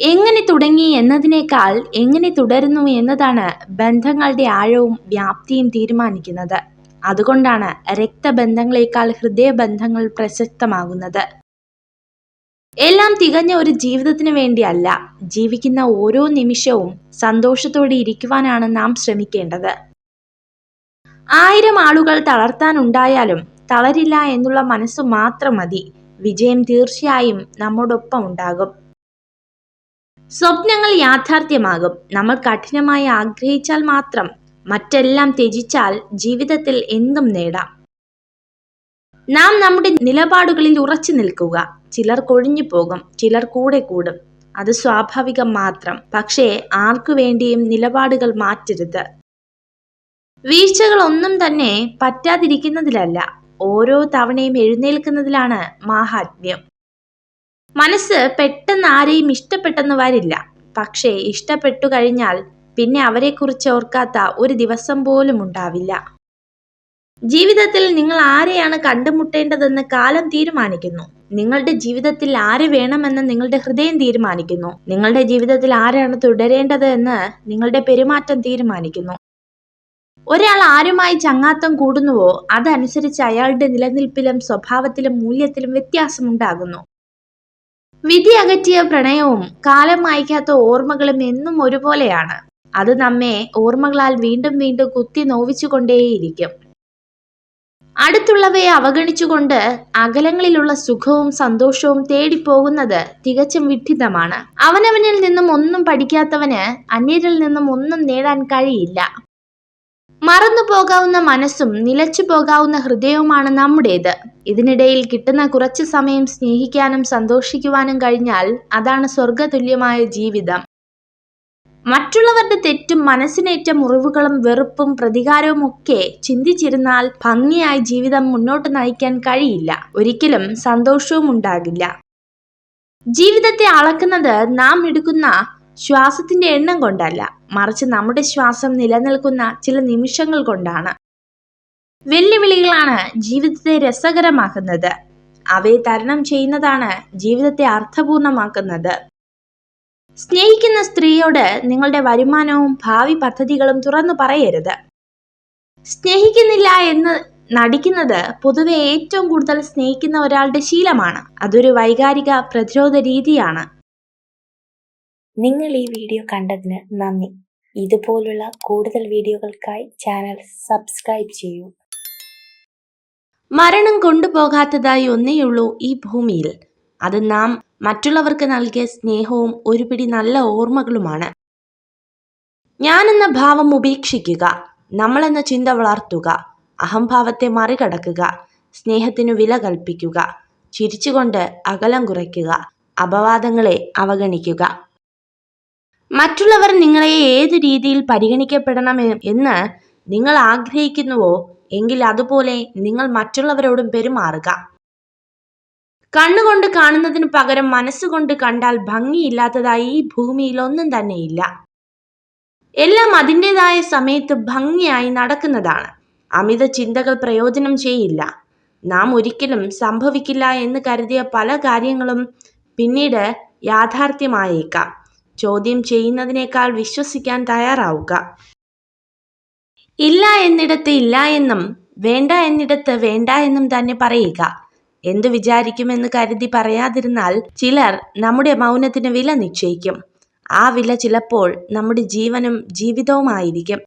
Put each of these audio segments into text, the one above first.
എങ്ങനെ തുടങ്ങി എന്നതിനേക്കാൾ എങ്ങനെ തുടരുന്നു എന്നതാണ് ബന്ധങ്ങളുടെ ആഴവും വ്യാപ്തിയും തീരുമാനിക്കുന്നത്. അതുകൊണ്ടാണ് രക്തബന്ധങ്ങളെക്കാൾ ഹൃദയബന്ധങ്ങൾ പ്രസക്തമാകുന്നത്. എല്ലാം തികഞ്ഞ ഒരു ജീവിതത്തിന് വേണ്ടിയല്ല, ജീവിക്കുന്ന ഓരോ നിമിഷവും സന്തോഷത്തോടെ ഇരിക്കുവാനാണ് നാം ശ്രമിക്കേണ്ടത്. 1000 ആളുകൾ തളർത്താനുണ്ടായാലും തളരില്ല എന്നുള്ള മനസ്സ് മാത്രം മതി. വിജയം തീർച്ചയായും നമ്മോടൊപ്പം ഉണ്ടാകും. സ്വപ്നങ്ങൾ യാഥാർത്ഥ്യമാകും. നമ്മൾ കഠിനമായി ആഗ്രഹിച്ചാൽ മാത്രം. മറ്റെല്ലാം ത്യജിച്ചാൽ ജീവിതത്തിൽ എന്തും നേടാം. നാം നമ്മുടെ നിലപാടുകളിൽ ഉറച്ചു നിൽക്കുക. ചിലർ കൊഴിഞ്ഞു പോകും, ചിലർ കൂടെ കൂടും. അത് സ്വാഭാവികം മാത്രം. പക്ഷേ ആർക്കു വേണ്ടിയും നിലപാടുകൾ മാറ്റരുത്. വീഴ്ചകൾ ഒന്നും തന്നെ പറ്റാതിരിക്കുന്നതിലല്ല, ഓരോ തവണയും എഴുന്നേൽക്കുന്നതിലാണ് മാഹാത്മ്യം. മനസ്സ് പെട്ടെന്ന് ആരെയും ഇഷ്ടപ്പെട്ടെന്ന് വരില്ല. പക്ഷേ ഇഷ്ടപ്പെട്ടു കഴിഞ്ഞാൽ പിന്നെ അവരെക്കുറിച്ച് ഓർക്കാത്ത ഒരു ദിവസം പോലും ഉണ്ടാവില്ല. ജീവിതത്തിൽ നിങ്ങൾ ആരെയാണ് കണ്ടുമുട്ടേണ്ടതെന്ന് കാലം തീരുമാനിക്കുന്നു. നിങ്ങളുടെ ജീവിതത്തിൽ ആരെ വേണമെന്ന് നിങ്ങളുടെ ഹൃദയം തീരുമാനിക്കുന്നു. നിങ്ങളുടെ ജീവിതത്തിൽ ആരാണ് തുടരേണ്ടത് എന്ന് നിങ്ങളുടെ പെരുമാറ്റം തീരുമാനിക്കുന്നു. ഒരാൾ ആരുമായി ചങ്ങാത്തം കൂടുന്നുവോ അതനുസരിച്ച് അയാളുടെ നിലനിൽപ്പിലും സ്വഭാവത്തിലും മൂല്യത്തിലും വ്യത്യാസമുണ്ടാകുന്നു. വിധി അകറ്റിയ പ്രണയവും കാലം മായ്ക്കാത്ത ഓർമ്മകളും എന്നും ഒരുപോലെയാണ്. അത് നമ്മെ ഓർമ്മകളാൽ വീണ്ടും വീണ്ടും കുത്തി നോവിച്ചുകൊണ്ടേയിരിക്കും. അടുത്തുള്ളവയെ അവഗണിച്ചുകൊണ്ട് അകലങ്ങളിലുള്ള സുഖവും സന്തോഷവും തേടിപ്പോകുന്നത് തികച്ചും വിഡ്ഢിത്തമാണ്. അവനവനിൽ നിന്നും ഒന്നും പഠിക്കാത്തവന് അന്യരിൽ നിന്നും ഒന്നും നേടാൻ കഴിയില്ല. മറന്നു പോകാവുന്ന മനസ്സും നിലച്ചു പോകാവുന്ന ഹൃദയവുമാണ് നമ്മുടേത്. ഇതിനിടയിൽ കിട്ടുന്ന കുറച്ചു സമയം സ്നേഹിക്കാനും സന്തോഷിക്കുവാനും കഴിഞ്ഞാൽ അതാണ് സ്വർഗതുല്യമായ ജീവിതം. മറ്റുള്ളവരുടെ തെറ്റും മനസ്സിനേറ്റ മുറിവുകളും വെറുപ്പും പ്രതികാരവും ഒക്കെ ചിന്തിച്ചിരുന്നാൽ ഭംഗിയായി ജീവിതം മുന്നോട്ട് നയിക്കാൻ കഴിയില്ല. ഒരിക്കലും സന്തോഷവും ഉണ്ടാകില്ല. ജീവിതത്തെ അളക്കുന്നത് നാം എടുക്കുന്ന ശ്വാസത്തിന്റെ എണ്ണം കൊണ്ടല്ല, മറിച്ച് നമ്മുടെ ശ്വാസം നിലനിൽക്കുന്ന ചില നിമിഷങ്ങൾ കൊണ്ടാണ്. വെല്ലുവിളികളാണ് ജീവിതത്തെ രസകരമാക്കുന്നത്. അവയെ തരണം ചെയ്യുന്നതാണ് ജീവിതത്തെ അർത്ഥപൂർണമാക്കുന്നത്. സ്നേഹിക്കുന്ന സ്ത്രീയോട് നിങ്ങളുടെ വരുമാനവും ഭാവി പദ്ധതികളും തുറന്നു പറയരുത്. സ്നേഹിക്കുന്നില്ല എന്ന് നടിക്കുന്നത് പൊതുവെ ഏറ്റവും കൂടുതൽ സ്നേഹിക്കുന്ന ഒരാളുടെ ശീലമാണ്. അതൊരു വൈകാരിക പ്രതിരോധ രീതിയാണ്. നിങ്ങൾ ഈ വീഡിയോ കണ്ടതിന് നന്ദി. ഇതുപോലുള്ള കൂടുതൽ വീഡിയോകൾക്കായി ചാനൽ സബ്സ്ക്രൈബ് ചെയ്യൂ. മരണം കൊണ്ടുപോകാത്തതായി ഒന്നേയുള്ളൂ ഈ ഭൂമിയിൽ. അത് നാം മറ്റുള്ളവർക്ക് നൽകിയ സ്നേഹവും ഒരു പിടി നല്ല ഓർമ്മകളുമാണ്. ഞാനെന്ന ഭാവം ഉപേക്ഷിക്കുക, നമ്മളെന്ന ചിന്ത വളർത്തുക, അഹംഭാവത്തെ മറികടക്കുക, സ്നേഹത്തിനു വില കൽപ്പിക്കുക, ചിരിച്ചുകൊണ്ട് അകലം കുറയ്ക്കുക, അപവാദങ്ങളെ അവഗണിക്കുക. മറ്റുള്ളവർ നിങ്ങളെ ഏതു രീതിയിൽ പരിഗണിക്കപ്പെടണം എന്ന് നിങ്ങൾ ആഗ്രഹിക്കുന്നുവോ എങ്കിൽ അതുപോലെ നിങ്ങൾ മറ്റുള്ളവരോടും പെരുമാറുക. കണ്ണുകൊണ്ട് കാണുന്നതിനു പകരം മനസ്സുകൊണ്ട് കണ്ടാൽ ഭംഗിയില്ലാത്തതായി ഈ ഭൂമിയിൽ ഒന്നും തന്നെയില്ല. എല്ലാം അതിൻ്റെതായ സമയത്ത് ഭംഗിയായി നടക്കുന്നതാണ്. അമിത ചിന്തകൾ പ്രയോജനം ചെയ്യില്ല. നാം ഒരിക്കലും സംഭവിക്കില്ല എന്ന് കരുതിയ പല കാര്യങ്ങളും പിന്നീട് യാഥാർത്ഥ്യമായേക്കാം. ചോദ്യം ചെയ്യുന്നതിനേക്കാൾ വിശ്വസിക്കാൻ തയ്യാറാവുക. ഇല്ല എന്നിടത്ത് ഇല്ല എന്നും വേണ്ട എന്നിടത്ത് വേണ്ട എന്നും തന്നെ പറയുക. എന്തു വിചാരിക്കുമെന്ന് കരുതി പറയാതിരുന്നാൽ ചിലർ നമ്മുടെ മൗനത്തിന് വില നിശ്ചയിക്കും. ആ വില ചിലപ്പോൾ നമ്മുടെ ജീവനും ജീവിതവുമായിരിക്കും.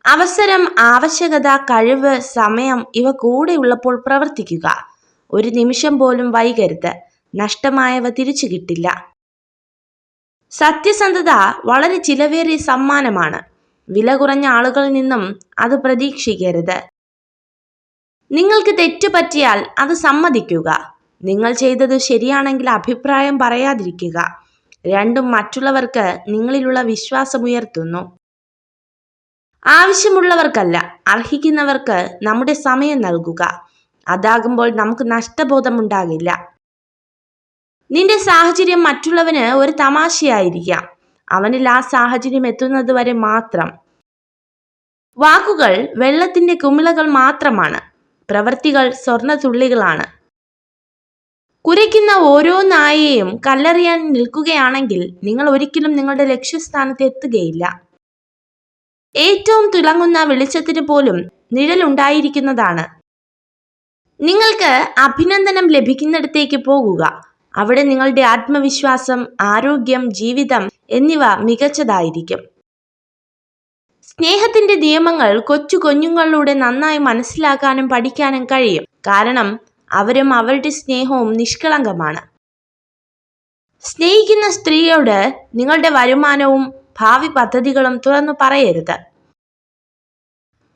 അവസരം, ആവശ്യകത, കഴിവ്, സമയം ഇവ കൂടെ ഉള്ളപ്പോൾ പ്രവർത്തിക്കുക. ഒരു നിമിഷം പോലും വൈകരുത്. നഷ്ടമായവ തിരിച്ചു കിട്ടില്ല. സത്യസന്ധത വളരെ ചിലവേറിയ സമ്മാനമാണ്. വില കുറഞ്ഞ ആളുകളിൽ നിന്നും അത് പ്രതീക്ഷിക്കരുത്. നിങ്ങൾക്ക് തെറ്റു പറ്റിയാൽ അത് സമ്മതിക്കുക. നിങ്ങൾ ചെയ്തത് ശരിയാണെങ്കിൽ അഭിപ്രായം പറയാതിരിക്കുക. രണ്ടും മറ്റുള്ളവർക്ക് നിങ്ങളിലുള്ള വിശ്വാസമുയർത്തുന്നു. ആവശ്യമുള്ളവർക്കല്ല, അർഹിക്കുന്നവർക്ക് നമ്മുടെ സമയം നൽകുക. അതാകുമ്പോൾ നമുക്ക് നഷ്ടബോധമുണ്ടാകില്ല. നിന്റെ സാഹചര്യം മറ്റുള്ളവന് ഒരു തമാശയായിരിക്കാം. അവനിൽ ആ സാഹചര്യം എത്തുന്നത് വരെ മാത്രം. വാക്കുകൾ വെള്ളത്തിന്റെ കുമിളകൾ മാത്രമാണ്. പ്രവൃത്തികൾ സ്വർണ്ണ തുള്ളികളാണ്. കുരയ്ക്കുന്ന ഓരോ നായയെയും കല്ലെറിയാൻ നിൽക്കുകയാണെങ്കിൽ നിങ്ങൾ ഒരിക്കലും നിങ്ങളുടെ ലക്ഷ്യസ്ഥാനത്ത് എത്തുകയില്ല. ഏറ്റവും തിളങ്ങുന്ന വെളിച്ചത്തിന് പോലും നിഴലുണ്ടായിരിക്കുന്നതാണ്. നിങ്ങൾക്ക് അഭിനന്ദനം ലഭിക്കുന്നിടത്തേക്ക് പോകുക. അവിടെ നിങ്ങളുടെ ആത്മവിശ്വാസം, ആരോഗ്യം, ജീവിതം എന്നിവ മികച്ചതായിരിക്കും. സ്നേഹത്തിന്റെ നിയമങ്ങൾ കൊച്ചു കുഞ്ഞുങ്ങളിലൂടെ നന്നായി മനസ്സിലാക്കാനും പഠിക്കാനും കഴിയും. കാരണം അവരും അവരുടെ സ്നേഹവും നിഷ്കളങ്കമാണ്. സ്നേഹിക്കുന്ന സ്ത്രീയോട് നിങ്ങളുടെ വരുമാനവും ഭാവി പദ്ധതികളും തുറന്നു പറയരുത്.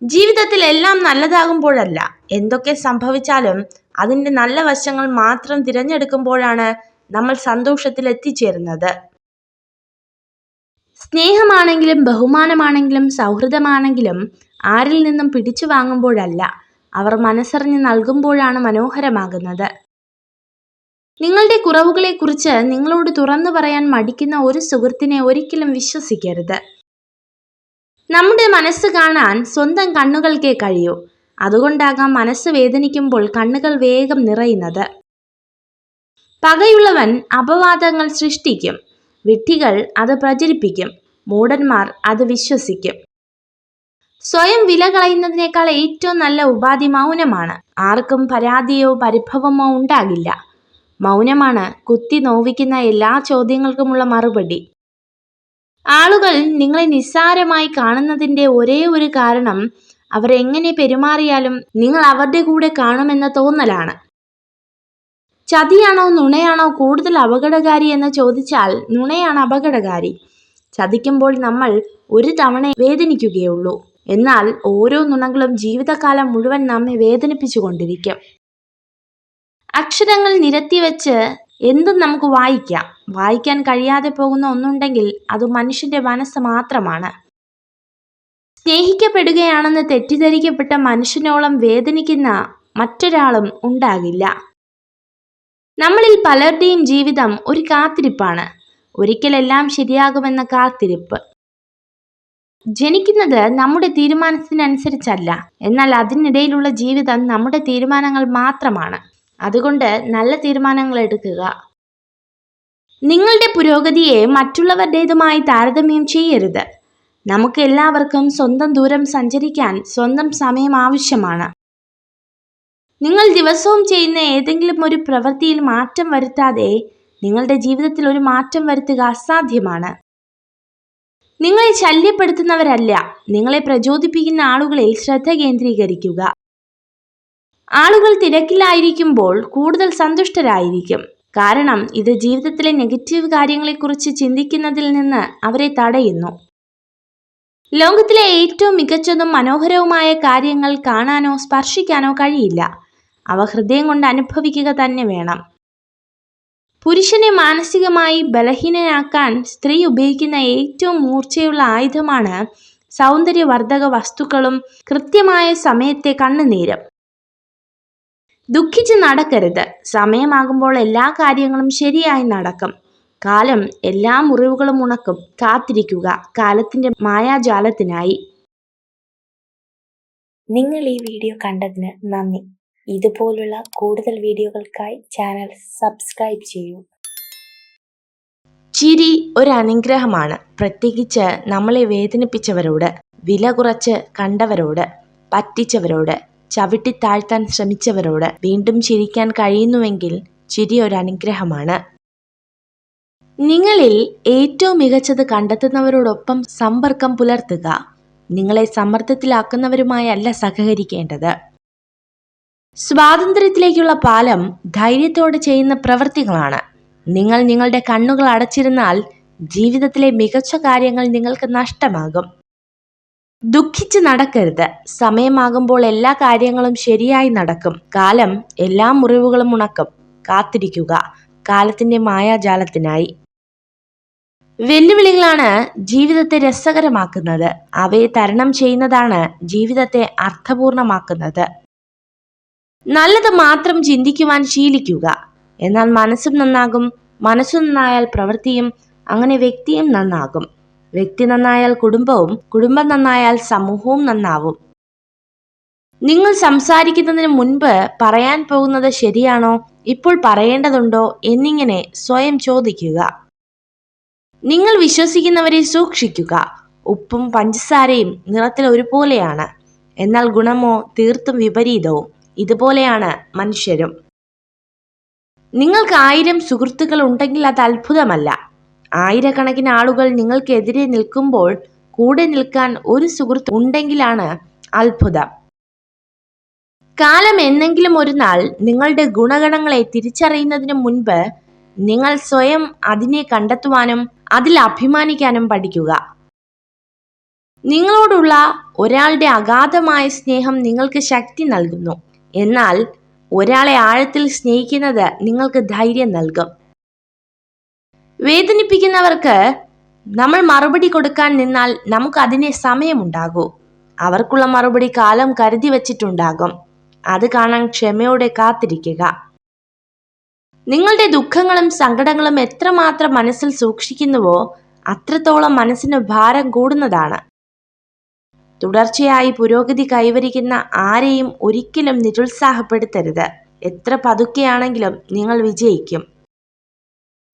ജീവിതത്തിൽ എല്ലാം നല്ലതാകുമ്പോഴല്ല, എന്തൊക്കെ സംഭവിച്ചാലും അതിൻ്റെ നല്ല വശങ്ങൾ മാത്രം തിരഞ്ഞെടുക്കുമ്പോഴാണ് നമ്മൾ സന്തോഷത്തിൽ എത്തിച്ചേരുന്നത്. സ്നേഹമാണെങ്കിലും ബഹുമാനമാണെങ്കിലും സൗഹൃദമാണെങ്കിലും ആരിൽ നിന്നും പിടിച്ചു വാങ്ങുമ്പോഴല്ല, അവർ മനസ്സറിഞ്ഞ് നൽകുമ്പോഴാണ് മനോഹരമാകുന്നത്. നിങ്ങളുടെ കുറവുകളെക്കുറിച്ച് നിങ്ങളോട് തുറന്നു പറയാൻ മടിക്കുന്ന ഒരു സുഹൃത്തിനെ ഒരിക്കലും വിശ്വസിക്കരുത്. നമ്മുടെ മനസ്സ് കാണാൻ സ്വന്തം കണ്ണുകൾക്കേ കഴിയൂ. അതുകൊണ്ടാകാം മനസ്സ് വേദനിക്കുമ്പോൾ കണ്ണുകൾ വേഗം നിറയുന്നത്. പകയുള്ളവൻ അപവാദങ്ങൾ സൃഷ്ടിക്കും. വിഡ്ഢികൾ അത് പ്രചരിപ്പിക്കും. മൂഢന്മാർ അത് വിശ്വസിക്കും. സ്വയം വില കളയുന്നതിനേക്കാൾ ഏറ്റവും നല്ല ഉപാധി മൗനമാണ്. ആർക്കും പരാതിയോ പരിഭവമോ ഉണ്ടാകില്ല. മൗനമാണ് കുത്തി നോവിക്കുന്ന എല്ലാ ചോദ്യങ്ങൾക്കുമുള്ള മറുപടി. ആളുകൾ നിങ്ങളെ നിസ്സാരമായി കാണുന്നതിൻ്റെ ഒരേ ഒരു കാരണം അവരെങ്ങനെ പെരുമാറിയാലും നിങ്ങൾ അവരുടെ കൂടെ കാണുമെന്ന തോന്നലാണ്. ചതിയാണോ നുണയാണോ കൂടുതൽ അപകടകാരി എന്ന് ചോദിച്ചാൽ നുണയാണ് അപകടകാരി. ചതിക്കുമ്പോൾ നമ്മൾ ഒരു തവണ വേദനിക്കുകയുള്ളൂ. എന്നാൽ ഓരോ നുണകളും ജീവിതകാലം മുഴുവൻ നമ്മെ വേദനിപ്പിച്ചുകൊണ്ടിരിക്കും. അക്ഷരങ്ങൾ നിരത്തിവെച്ച് എന്തും നമുക്ക് വായിക്കാം. വായിക്കാൻ കഴിയാതെ പോകുന്ന ഒന്നുണ്ടെങ്കിൽ അത് മനുഷ്യന്റെ മനസ്സ് മാത്രമാണ്. സ്നേഹിക്കപ്പെടുകയാണെന്ന് തെറ്റിദ്ധരിക്കപ്പെട്ട മനുഷ്യനോളം വേദനിക്കുന്ന മറ്റൊരാളും ഉണ്ടാകില്ല. നമ്മളിൽ പലരുടെയും ജീവിതം ഒരു കാത്തിരിപ്പാണ്. ഒരിക്കലെല്ലാം ശരിയാകുമെന്ന കാത്തിരിപ്പ്. ജനിക്കുന്നത് നമ്മുടെ തീരുമാനത്തിനനുസരിച്ചല്ല, എന്നാൽ അതിനിടയിലുള്ള ജീവിതം നമ്മുടെ തീരുമാനങ്ങൾ മാത്രമാണ്. അതുകൊണ്ട് നല്ല തീരുമാനങ്ങൾ എടുക്കുക. നിങ്ങളുടെ പുരോഗതിയെ മറ്റുള്ളവരുടേതുമായി താരതമ്യം ചെയ്യരുത്. നമുക്ക് എല്ലാവർക്കും സ്വന്തം ദൂരം സഞ്ചരിക്കാൻ സ്വന്തം സമയം ആവശ്യമാണ്. നിങ്ങൾ ദിവസവും ചെയ്യുന്ന ഏതെങ്കിലും ഒരു പ്രവൃത്തിയിൽ മാറ്റം വരുത്താതെ നിങ്ങളുടെ ജീവിതത്തിൽ ഒരു മാറ്റം വരുത്തുക അസാധ്യമാണ്. നിങ്ങളെ ശല്യപ്പെടുത്തുന്നവരല്ല, നിങ്ങളെ പ്രചോദിപ്പിക്കുന്ന ആളുകളിൽ ശ്രദ്ധ കേന്ദ്രീകരിക്കുക. ആളുകൾ തിരക്കിലായിരിക്കുമ്പോൾ കൂടുതൽ സന്തുഷ്ടരായിരിക്കും. കാരണം ഇത് ജീവിതത്തിലെ നെഗറ്റീവ് കാര്യങ്ങളെക്കുറിച്ച് ചിന്തിക്കുന്നതിൽ നിന്ന് അവരെ തടയുന്നു. ലോകത്തിലെ ഏറ്റവും മികച്ചതും മനോഹരവുമായ കാര്യങ്ങൾ കാണാനോ സ്പർശിക്കാനോ കഴിയില്ല. അവ ഹൃദയം കൊണ്ട് അനുഭവിക്കുക തന്നെ വേണം. പുരുഷനെ മാനസികമായി ബലഹീനനാക്കാൻ സ്ത്രീ ഉപയോഗിക്കുന്ന ഏറ്റവും മൂർച്ചയുള്ള ആയുധമാണ് സൗന്ദര്യവർദ്ധക വസ്തുക്കളും കൃത്യമായ സമയത്തെ കണ്ണുനീരും. ദുഃഖിച്ച് നടക്കരുത്. സമയമാകുമ്പോൾ എല്ലാ കാര്യങ്ങളും ശരിയായി നടക്കും. കാലം എല്ലാ മുറിവുകളും ഉണക്കും. കാത്തിരിക്കുക കാലത്തിന്റെ മായാജാലത്തിനായി. നിങ്ങൾ ഈ വീഡിയോ കണ്ടതിന് നന്ദി. ഇതുപോലുള്ള കൂടുതൽ വീഡിയോകൾക്കായി ചാനൽ സബ്സ്ക്രൈബ് ചെയ്യൂ. ചിരി ഒരു അനുഗ്രഹമാണ്. പ്രത്യേകിച്ച് നമ്മളെ വേദനിപ്പിച്ചവരോട്, വില കുറച്ച് കണ്ടവരോട്, പറ്റിച്ചവരോട്, ചവിട്ടിത്താഴ്ത്താൻ ശ്രമിച്ചവരോട് വീണ്ടും ചിരിക്കാൻ കഴിയുന്നുവെങ്കിൽ ചിരി ഒരു അനുഗ്രഹമാണ്. നിങ്ങളിൽ ഏറ്റവും മികച്ചത് കണ്ടെത്തുന്നവരോടൊപ്പം സമ്പർക്കം പുലർത്തുക. നിങ്ങളെ സമ്മർദ്ദത്തിലാക്കുന്നവരുമായല്ല സഹകരിക്കേണ്ടത്. സ്വാതന്ത്ര്യത്തിലേക്കുള്ള പാലം ധൈര്യത്തോടെ ചെയ്യുന്ന പ്രവൃത്തികളാണ്. നിങ്ങൾ നിങ്ങളുടെ കണ്ണുകൾ അടച്ചിരുന്നാൽ ജീവിതത്തിലെ മികച്ച കാര്യങ്ങൾ നിങ്ങൾക്ക് നഷ്ടമാകും. ദുഃഖിച്ച് നടക്കരുത്. സമയമാകുമ്പോൾ എല്ലാ കാര്യങ്ങളും ശരിയായി നടക്കും. കാലം എല്ലാ മുറിവുകളും ഉണക്കും. കാത്തിരിക്കുക കാലത്തിന്റെ മായാജാലത്തിനായി. വെല്ലുവിളികളാണ് ജീവിതത്തെ രസകരമാക്കുന്നത്. അവയെ തരണം ചെയ്യുന്നതാണ് ജീവിതത്തെ അർത്ഥപൂർണമാക്കുന്നത്. നല്ലത് മാത്രം ചിന്തിക്കുവാൻ ശീലിക്കുക. എന്നാൽ മനസ്സും നന്നാകും. മനസ്സു നന്നായാൽ പ്രവൃത്തിയും, അങ്ങനെ വ്യക്തിയും നന്നാകും. വ്യക്തി നന്നായാൽ കുടുംബവും, കുടുംബം നന്നായാൽ സമൂഹവും നന്നാവും. നിങ്ങൾ സംസാരിക്കുന്നതിന് മുൻപ് പറയാൻ പോകുന്നത് ശരിയാണോ ഇപ്പോൾ പറയേണ്ടതുണ്ടോ എന്നിങ്ങനെ സ്വയം ചോദിക്കുക. നിങ്ങൾ വിശ്വസിക്കുന്നവരെ സൂക്ഷിക്കുക. ഉപ്പും പഞ്ചസാരയും നിറത്തിൽ ഒരുപോലെയാണ്, എന്നാൽ ഗുണമോ തീർത്തും വിപരീതവും. ഇതുപോലെയാണ് മനുഷ്യരും. നിങ്ങൾക്ക് 1000 സുഹൃത്തുക്കൾ ഉണ്ടെങ്കിൽ അത് അത്ഭുതമല്ല. ആയിരക്കണക്കിന് ആളുകൾ നിങ്ങൾക്കെതിരെ നിൽക്കുമ്പോൾ കൂടെ നിൽക്കാൻ ഒരു സുഹൃത്ത് ഉണ്ടെങ്കിലാണ് അത്ഭുതം. കാലം എന്നെങ്കിലും ഒരു നാൾ നിങ്ങളുടെ ഗുണഗണങ്ങളെ തിരിച്ചറിയുന്നതിന് മുൻപ് നിങ്ങൾ സ്വയം അതിനെ കണ്ടെത്തുവാനും അതിൽ അഭിമാനിക്കാനും പഠിക്കുക. നിങ്ങളോടുള്ള ഒരാളുടെ അഗാധമായ സ്നേഹം നിങ്ങൾക്ക് ശക്തി നൽകുന്നു, എന്നാൽ ഒരാളെ ആഴത്തിൽ സ്നേഹിക്കുന്നത് നിങ്ങൾക്ക് ധൈര്യം നൽകും. വേദനിപ്പിക്കുന്നവർക്ക് നമ്മൾ മറുപടി കൊടുക്കാൻ നിന്നാൽ നമുക്ക് അതിനെ സമയമുണ്ടാകൂ. അവർക്കുള്ള മറുപടി കാലം കരുതി വച്ചിട്ടുണ്ടാകും. അത് കാണാൻ ക്ഷമയോടെ കാത്തിരിക്കുക. നിങ്ങളുടെ ദുഃഖങ്ങളും സങ്കടങ്ങളും എത്രമാത്രം മനസ്സിൽ സൂക്ഷിക്കുന്നുവോ അത്രത്തോളം മനസ്സിന് ഭാരം കൂടുന്നതാണ്. തുടർച്ചയായി പുരോഗതി കൈവരിക്കുന്ന ആരെയും ഒരിക്കലും നിരുത്സാഹപ്പെടുത്തരുത്. എത്ര പതുക്കെയാണെങ്കിലും നിങ്ങൾ വിജയിക്കും.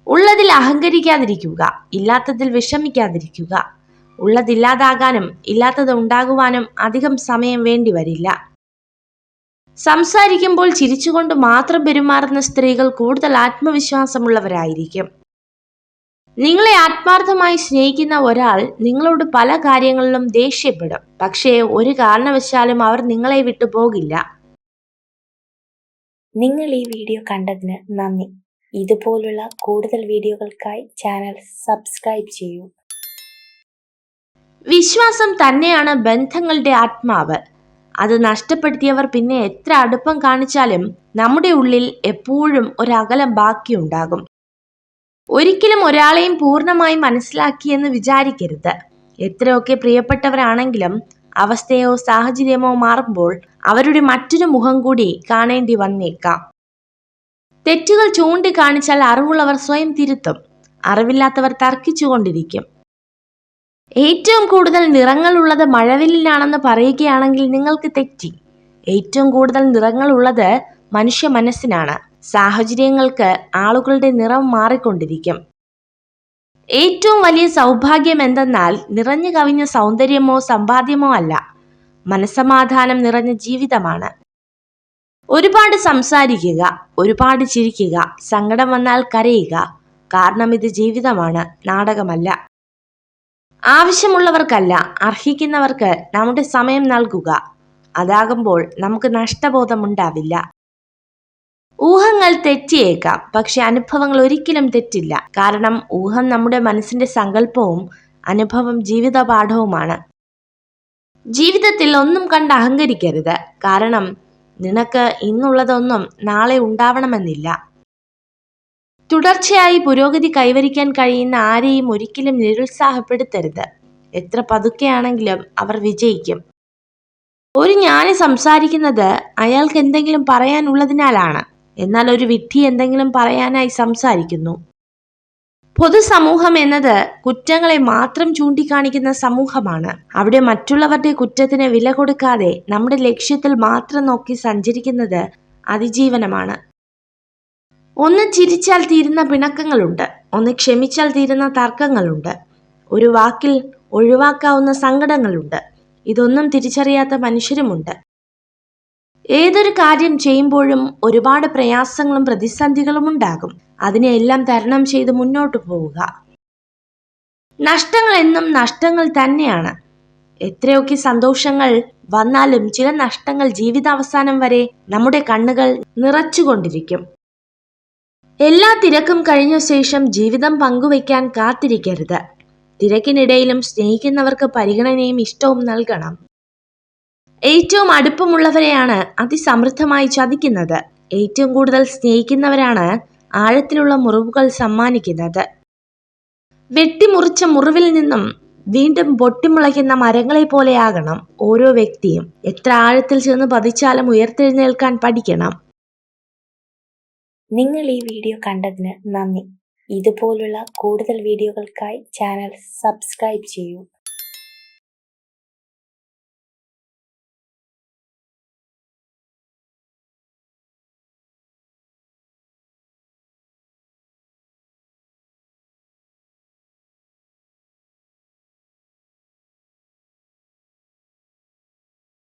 ഉള്ളതിൽ അഹങ്കരിക്കാതിരിക്കുക, ഇല്ലാത്തതിൽ വിഷമിക്കാതിരിക്കുക. ഉള്ളതില്ലാതാകാനും ഇല്ലാത്തത് ഉണ്ടാകുവാനും അധികം സമയം വേണ്ടി വരില്ല. സംസാരിക്കുമ്പോൾ ചിരിച്ചുകൊണ്ട് മാത്രം പെരുമാറുന്ന സ്ത്രീകൾ കൂടുതൽ ആത്മവിശ്വാസമുള്ളവരായിരിക്കും. നിങ്ങളെ ആത്മാർത്ഥമായി സ്നേഹിക്കുന്ന ഒരാൾ നിങ്ങളോട് പല കാര്യങ്ങളിലും ദേഷ്യപ്പെടും, പക്ഷേ ഒരു കാരണവശാലും അവർ നിങ്ങളെ വിട്ടു പോകില്ല. നിങ്ങൾ ഈ വീഡിയോ കണ്ടതിന് നന്ദി. ഇതുപോലുള്ള കൂടുതൽ വീഡിയോകൾക്കായി ചാനൽ സബ്സ്ക്രൈബ് ചെയ്യൂ. വിശ്വാസം തന്നെയാണ് ബന്ധങ്ങളുടെ ആത്മാവ്. അത് നഷ്ടപ്പെടുത്തിയവർ പിന്നെ എത്ര അടുപ്പം കാണിച്ചാലും നമ്മുടെ ഉള്ളിൽ എപ്പോഴും ഒരകലം ബാക്കിയുണ്ടാകും. ഒരിക്കലും ഒരാളെയും പൂർണ്ണമായി മനസ്സിലാക്കിയെന്ന് വിചാരിക്കരുത്. എത്രയൊക്കെ പ്രിയപ്പെട്ടവരാണെങ്കിലും അവസ്ഥയോ സാഹചര്യമോ മാറുമ്പോൾ അവരുടെ മറ്റൊരു മുഖം കൂടി കാണേണ്ടി വന്നേക്കാം. തെറ്റുകൾ ചൂണ്ടിക്കാണിച്ചാൽ അറിവുള്ളവർ സ്വയം തിരുത്തും, അറിവില്ലാത്തവർ തർക്കിച്ചുകൊണ്ടിരിക്കും. ഏറ്റവും കൂടുതൽ നിറങ്ങളുള്ളത് മഴവില്ലിനാണെന്ന് പറയുകയാണെങ്കിൽ നിങ്ങൾക്ക് തെറ്റി. ഏറ്റവും കൂടുതൽ നിറങ്ങളുള്ളത് മനുഷ്യ മനസ്സിനാണ്. സാഹചര്യങ്ങൾക്ക് ആളുകളുടെ നിറം മാറിക്കൊണ്ടിരിക്കും. ഏറ്റവും വലിയ സൗഭാഗ്യം എന്തെന്നാൽ നിറഞ്ഞു കവിഞ്ഞ സൗന്ദര്യമോ സമ്പാദ്യമോ അല്ല, മനസ്സമാധാനം നിറഞ്ഞ ജീവിതമാണ്. ഒരുപാട് സംസാരിക്കുക, ഒരുപാട് ചിരിക്കുക, സങ്കടം വന്നാൽ കരയുക. കാരണം ഇത് ജീവിതമാണ്, നാടകമല്ല. ആവശ്യമുള്ളവർക്കല്ല, അർഹിക്കുന്നവർക്ക് നമ്മുടെ സമയം നൽകുക. അതാകുമ്പോൾ നമുക്ക് നഷ്ടബോധമുണ്ടാവില്ല. ഊഹങ്ങൾ തെറ്റിയേക്കാം, പക്ഷെ അനുഭവങ്ങൾ ഒരിക്കലും തെറ്റില്ല. കാരണം ഊഹം നമ്മുടെ മനസ്സിന്റെ സങ്കല്പവും അനുഭവം ജീവിത പാഠവുമാണ്. ജീവിതത്തിൽ ഒന്നും കണ്ട് അഹങ്കരിക്കരുത്. കാരണം നിനക്ക് ഇന്നുള്ളതൊന്നും നാളെ ഉണ്ടാവണമെന്നില്ല. തുടർച്ചയായി പുരോഗതി കൈവരിക്കാൻ കഴിയുന്ന ആരെയും ഒരിക്കലും നിരുത്സാഹപ്പെടുത്തരുത്. എത്ര പതുക്കെയാണെങ്കിലും അവർ വിജയിക്കും. ഒരു ജ്ഞാനി സംസാരിക്കുന്നത് അയാൾക്ക് എന്തെങ്കിലും പറയാനുള്ളതിനാലാണ്, എന്നാൽ ഒരു വിഡ്ഢി എന്തെങ്കിലും പറയാനായി സംസാരിക്കുന്നു. പൊതുസമൂഹം എന്നത് കുറ്റങ്ങളെ മാത്രം ചൂണ്ടിക്കാണിക്കുന്ന സമൂഹമാണ്. അവിടെ മറ്റുള്ളവരുടെ കുറ്റത്തിന് വില കൊടുക്കാതെ നമ്മുടെ ലക്ഷ്യത്തിൽ മാത്രം നോക്കി സഞ്ചരിക്കുന്നത് അതിജീവനമാണ്. ഒന്ന് ചിരിച്ചാൽ തീരുന്ന പിണക്കങ്ങളുണ്ട്, ഒന്ന് ക്ഷമിച്ചാൽ തീരുന്ന തർക്കങ്ങളുണ്ട്, ഒരു വാക്കിൽ ഒഴിവാക്കാവുന്ന സങ്കടങ്ങളുണ്ട്. ഇതൊന്നും തിരിച്ചറിയാത്ത മനുഷ്യരുമുണ്ട്. ഏതൊരു കാര്യം ചെയ്യുമ്പോഴും ഒരുപാട് പ്രയാസങ്ങളും പ്രതിസന്ധികളും ഉണ്ടാകും. അതിനെയെല്ലാം തരണം ചെയ്ത് മുന്നോട്ട് പോവുക. നഷ്ടങ്ങൾ എന്നും നഷ്ടങ്ങൾ തന്നെയാണ്. എത്രയൊക്കെ സന്തോഷങ്ങൾ വന്നാലും ചില നഷ്ടങ്ങൾ ജീവിതാവസാനം വരെ നമ്മുടെ കണ്ണുകൾ നിറച്ചുകൊണ്ടിരിക്കും. എല്ലാ തിരക്കും കഴിഞ്ഞ ശേഷം ജീവിതം പങ്കുവയ്ക്കാൻ കാത്തിരിക്കരുത്. തിരക്കിനിടയിലും സ്നേഹിക്കുന്നവർക്ക് പരിഗണനയും ഇഷ്ടവും നൽകണം. ഏറ്റവും അടുപ്പമുള്ളവരെയാണ് അതിസമൃദ്ധമായി ചതിക്കുന്നത്. ഏറ്റവും കൂടുതൽ സ്നേഹിക്കുന്നവരാണ് ആഴത്തിലുള്ള മുറിവുകൾ സമ്മാനിക്കുന്നത്. വെട്ടിമുറിച്ച മുറിവിൽ നിന്നും വീണ്ടും പൊട്ടിമുളയ്ക്കുന്ന മരങ്ങളെ പോലെയാകണം ഓരോ വ്യക്തിയും. എത്ര ആഴത്തിൽ ചെന്ന് പതിച്ചാലും ഉയർത്തെഴുന്നേൽക്കാൻ പഠിക്കണം. നിങ്ങൾ ഈ വീഡിയോ കണ്ടതിന് നന്ദി. ഇതുപോലുള്ള കൂടുതൽ വീഡിയോകൾക്കായി ചാനൽ സബ്സ്ക്രൈബ് ചെയ്യൂ.